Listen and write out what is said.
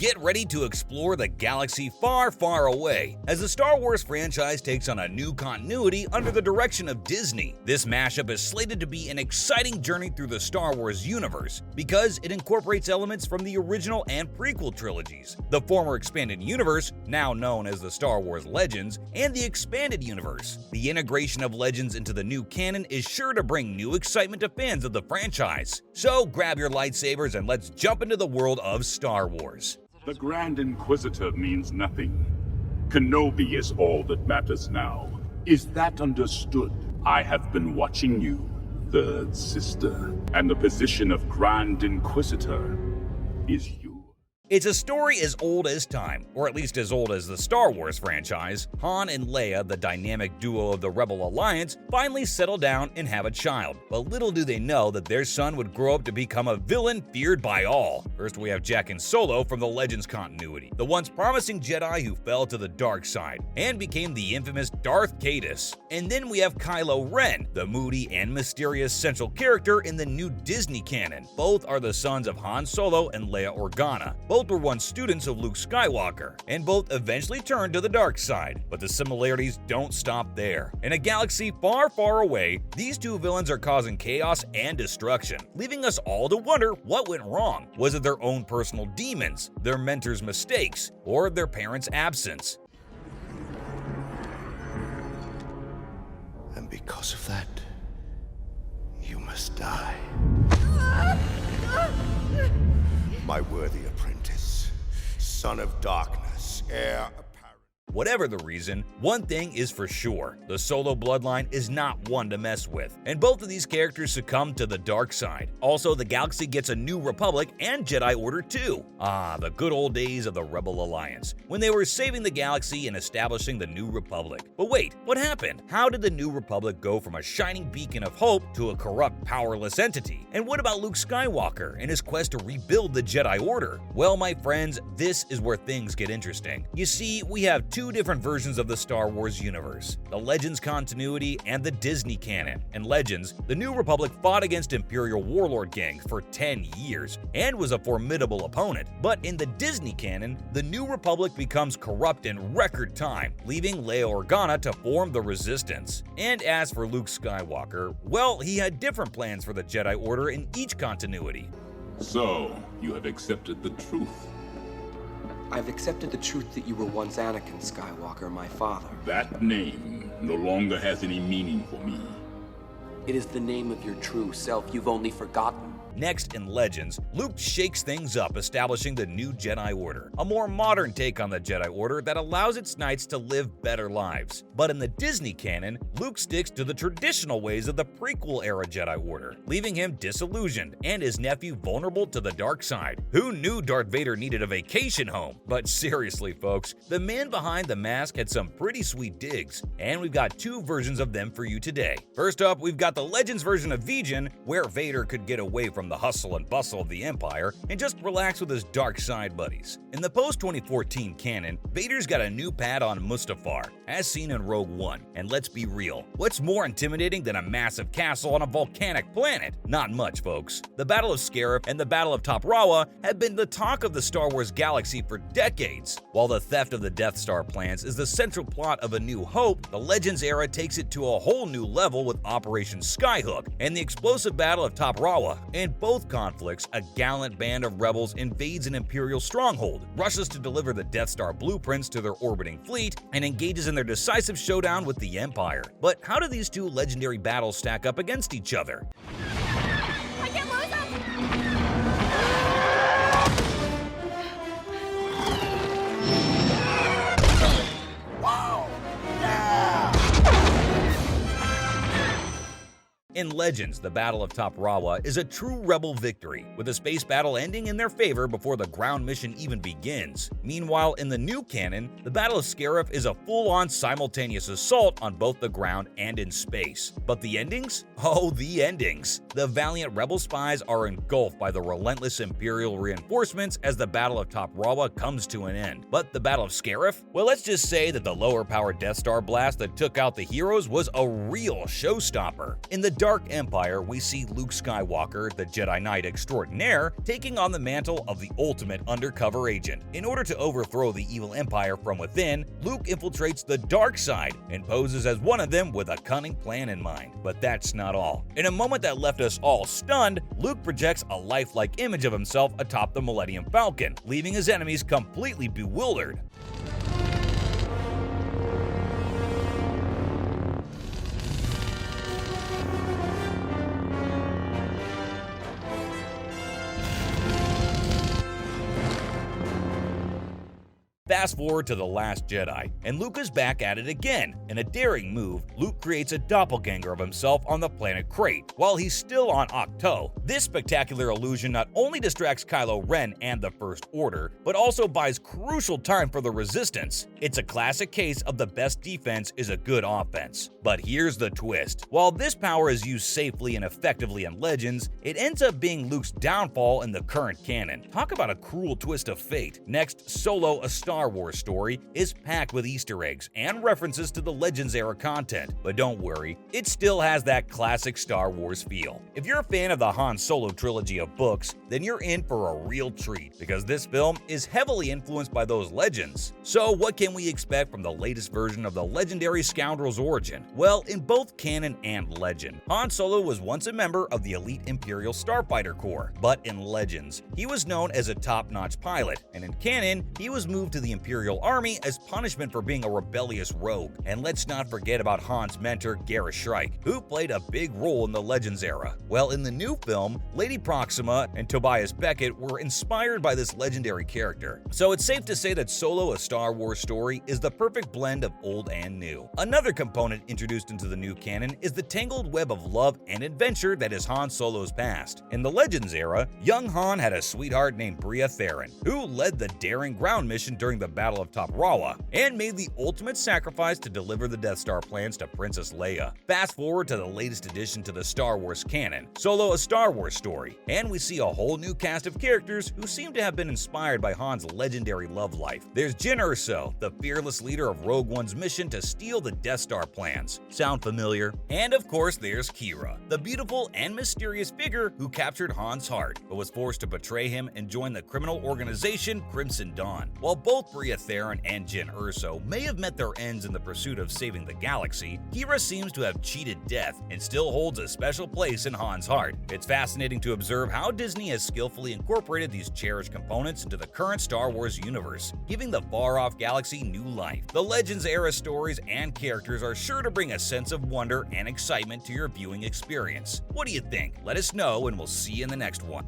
Get ready to explore the galaxy far, far away as the Star Wars franchise takes on a new continuity under the direction of Disney. This mashup is slated to be an exciting journey through the Star Wars universe because it incorporates elements from the original and prequel trilogies, the former expanded universe, now known as the Star Wars Legends, and the expanded universe. The integration of Legends into the new canon is sure to bring new excitement to fans of the franchise. So grab your lightsabers and let's jump into the world of Star Wars. The Grand Inquisitor means nothing. Kenobi is all that matters now. Is that understood? I have been watching you, Third Sister, and the position of Grand Inquisitor is you. It's a story as old as time, or at least as old as the Star Wars franchise. Han and Leia, the dynamic duo of the Rebel Alliance, finally settle down and have a child. But little do they know that their son would grow up to become a villain feared by all. First, we have Jack and Solo from the Legends continuity, the once promising Jedi who fell to the dark side and became the infamous Darth Caedus. And then we have Kylo Ren, the moody and mysterious central character in the new Disney canon. Both are the sons of Han Solo and Leia Organa. Both were once students of Luke Skywalker, and both eventually turned to the dark side. But the similarities don't stop there. In a galaxy far, far away, these two villains are causing chaos and destruction, leaving us all to wonder what went wrong. Was it their own personal demons, their mentor's mistakes, or their parents' absence? And because of that, you must die. My worthy apprentice, son of darkness, heir apparent. Whatever the reason, one thing is for sure, the Solo bloodline is not one to mess with, and both of these characters succumb to the dark side. Also, the galaxy gets a new Republic and Jedi Order too. Ah, the good old days of the Rebel Alliance, when they were saving the galaxy and establishing the New Republic. But wait, what happened? How did the New Republic go from a shining beacon of hope to a corrupt, powerless entity? And what about Luke Skywalker and his quest to rebuild the Jedi Order? Well, my friends, this is where things get interesting. You see, we have two different versions of the Star Wars universe, the Legends continuity and the Disney canon. In Legends, the New Republic fought against Imperial warlord gangs for 10 years and was a formidable opponent. But in the Disney canon, the New Republic becomes corrupt in record time, leaving Leia Organa to form the Resistance. And as for Luke Skywalker, well, he had different plans for the Jedi Order in each continuity. So, you have accepted the truth. I've accepted the truth that you were once Anakin Skywalker, my father. That name no longer has any meaning for me. It is the name of your true self you've only forgotten. Next, in Legends, Luke shakes things up, establishing the new Jedi Order, a more modern take on the Jedi Order that allows its knights to live better lives. But in the Disney canon, Luke sticks to the traditional ways of the prequel-era Jedi Order, leaving him disillusioned and his nephew vulnerable to the dark side. Who knew Darth Vader needed a vacation home? But seriously, folks, the man behind the mask had some pretty sweet digs, and we've got two versions of them for you today. First up, we've got the Legends version of Vijin, where Vader could get away from the hustle and bustle of the Empire and just relax with his dark side buddies. In the post-2014 canon, Vader's got a new pad on Mustafar, as seen in Rogue One. And let's be real, what's more intimidating than a massive castle on a volcanic planet? Not much, folks. The Battle of Scarif and the Battle of Top Rawa have been the talk of the Star Wars galaxy for decades. While the theft of the Death Star plans is the central plot of A New Hope, the Legends era takes it to a whole new level with Operation Skyhook and the explosive Battle of Top Rawa. In both conflicts, a gallant band of rebels invades an Imperial stronghold, rushes to deliver the Death Star blueprints to their orbiting fleet, and engages in their decisive showdown with the Empire. But how do these two legendary battles stack up against each other? I can't lose him! In Legends, the Battle of Top Rawa is a true rebel victory, with a space battle ending in their favor before the ground mission even begins. Meanwhile, in the new canon, the Battle of Scarif is a full-on simultaneous assault on both the ground and in space. But the endings? Oh, the endings! The valiant rebel spies are engulfed by the relentless Imperial reinforcements as the Battle of Top Rawa comes to an end. But the Battle of Scarif? Well, let's just say that the lower-powered Death Star blast that took out the heroes was a real showstopper. In the dark Dark Empire, we see Luke Skywalker, the Jedi Knight extraordinaire, taking on the mantle of the ultimate undercover agent. In order to overthrow the evil empire from within, Luke infiltrates the dark side and poses as one of them with a cunning plan in mind. But that's not all. In a moment that left us all stunned, Luke projects a lifelike image of himself atop the Millennium Falcon, leaving his enemies completely bewildered. Fast forward to The Last Jedi, and Luke is back at it again. In a daring move, Luke creates a doppelganger of himself on the planet Crate, while he's still on Ahch-To. This spectacular illusion not only distracts Kylo Ren and the First Order, but also buys crucial time for the Resistance. It's a classic case of the best defense is a good offense. But here's the twist. While this power is used safely and effectively in Legends, it ends up being Luke's downfall in the current canon. Talk about a cruel twist of fate. Next, Solo: A Star Wars Story is packed with Easter eggs and references to the Legends era content, but don't worry, it still has that classic Star Wars feel. If you're a fan of the Han Solo trilogy of books, then you're in for a real treat, because this film is heavily influenced by those legends. So what can we expect from the latest version of the legendary scoundrel's origin? Well, in both canon and legend, Han Solo was once a member of the elite Imperial Starfighter Corps, but in Legends, he was known as a top-notch pilot, and in canon, he was moved to the Imperial Army as punishment for being a rebellious rogue. And let's not forget about Han's mentor, Garrus Shrike, who played a big role in the Legends era. Well, in the new film, Lady Proxima and Tobias Beckett were inspired by this legendary character. So it's safe to say that Solo: A Star Wars Story is the perfect blend of old and new. Another component introduced into the new canon is the tangled web of love and adventure that is Han Solo's past. In the Legends era, young Han had a sweetheart named Bria Theron, who led the daring ground mission during the Battle of Top Rawa and made the ultimate sacrifice to deliver the Death Star plans to Princess Leia. Fast forward to the latest addition to the Star Wars canon, Solo: A Star Wars Story, and we see a whole new cast of characters who seem to have been inspired by Han's legendary love life. There's Jyn Erso, the fearless leader of Rogue One's mission to steal the Death Star plans. Sound familiar? And of course there's Qi'ra, the beautiful and mysterious figure who captured Han's heart, but was forced to betray him and join the criminal organization Crimson Dawn. While both Bria Theron and Jyn Erso may have met their ends in the pursuit of saving the galaxy, Qi'ra seems to have cheated death and still holds a special place in Han's heart. It's fascinating to observe how Disney has skillfully incorporated these cherished components into the current Star Wars universe, giving the far-off galaxy new life. The Legends era stories and characters are sure to bring a sense of wonder and excitement to your viewing experience. What do you think? Let us know, and we'll see you in the next one.